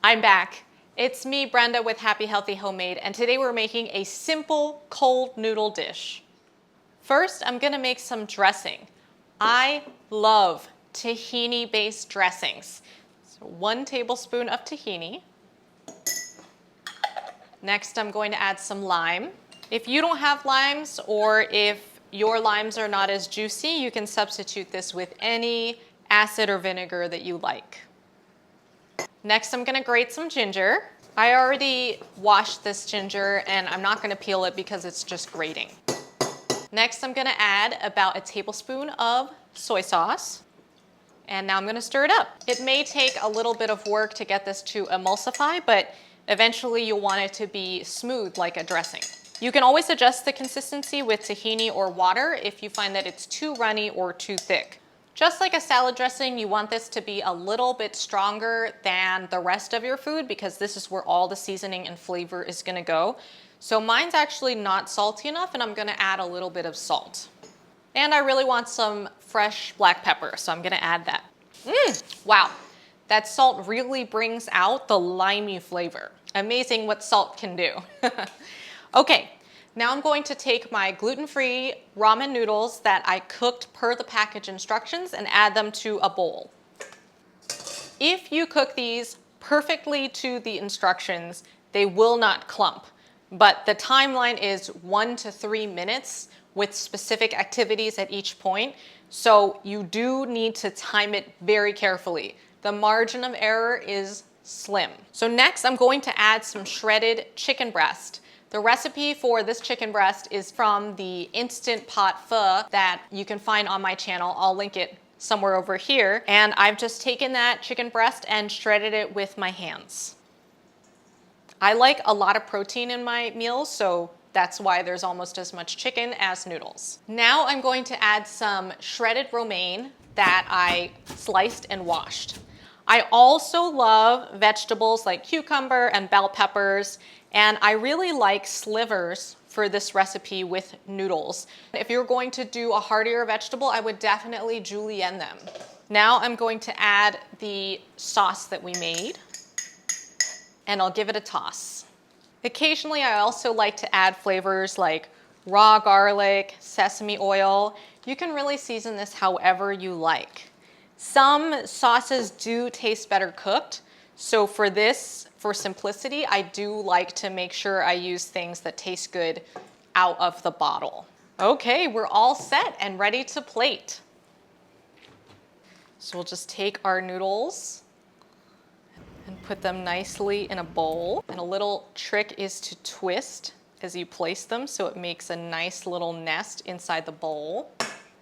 I'm back. It's me, Brenda, with Happy Healthy Homemade, and today we're making a simple cold noodle dish. First, I'm gonna make some dressing. I love tahini-based dressings. So 1 tablespoon of tahini. Next, I'm going to add some lime. If you don't have limes, or if your limes are not as juicy, you can substitute this with any acid or vinegar that you like. Next, I'm gonna grate some ginger. I already washed this ginger and I'm not gonna peel it because it's just grating. Next, I'm gonna add about 1 tablespoon of soy sauce. And now I'm gonna stir it up. It may take a little bit of work to get this to emulsify, but eventually you'll want it to be smooth like a dressing. You can always adjust the consistency with tahini or water if you find that it's too runny or too thick. Just like a salad dressing, you want this to be a little bit stronger than the rest of your food because this is where all the seasoning and flavor is gonna go. So mine's actually not salty enough and I'm gonna add a little bit of salt. And I really want some fresh black pepper, so I'm gonna add that. Wow, that salt really brings out the limey flavor. Amazing what salt can do. Okay. Now I'm going to take my gluten-free ramen noodles that I cooked per the package instructions and add them to a bowl. If you cook these perfectly to the instructions, they will not clump, but the timeline is 1 to 3 minutes with specific activities at each point, so you do need to time it very carefully. The margin of error is slim. So next I'm going to add some shredded chicken breast. The recipe for this chicken breast is from the Instant Pot Pho that you can find on my channel. I'll link it somewhere over here. And I've just taken that chicken breast and shredded it with my hands. I like a lot of protein in my meals, so that's why there's almost as much chicken as noodles. Now I'm going to add some shredded romaine that I sliced and washed. I also love vegetables like cucumber and bell peppers, and I really like slivers for this recipe with noodles. If you're going to do a heartier vegetable, I would definitely julienne them. Now I'm going to add the sauce that we made, and I'll give it a toss. Occasionally, I also like to add flavors like raw garlic, sesame oil. You can really season this however you like. Some sauces do taste better cooked, so for this, for simplicity, I do like to make sure I use things that taste good out of the bottle. Okay, we're all set and ready to plate. So we'll just take our noodles and put them nicely in a bowl. And a little trick is to twist as you place them so it makes a nice little nest inside the bowl.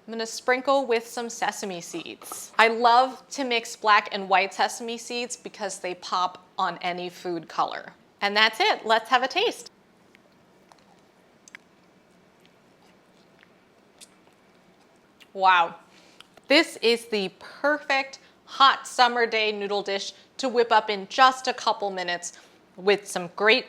I'm gonna sprinkle with some sesame seeds. I love to mix black and white sesame seeds because they pop on any food color. And that's it, let's have a taste. Wow, this is the perfect hot summer day noodle dish to whip up in just a couple minutes with some great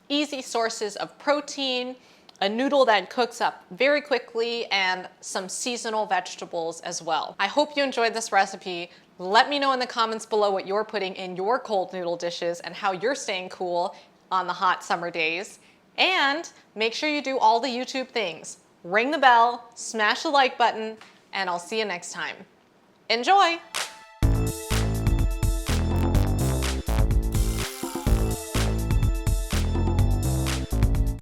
easy sources of protein, a noodle that cooks up very quickly, and some seasonal vegetables as well. I hope you enjoyed this recipe. Let me know in the comments below what you're putting in your cold noodle dishes and how you're staying cool on the hot summer days. And make sure you do all the YouTube things. Ring the bell, smash the like button, and I'll see you next time. Enjoy!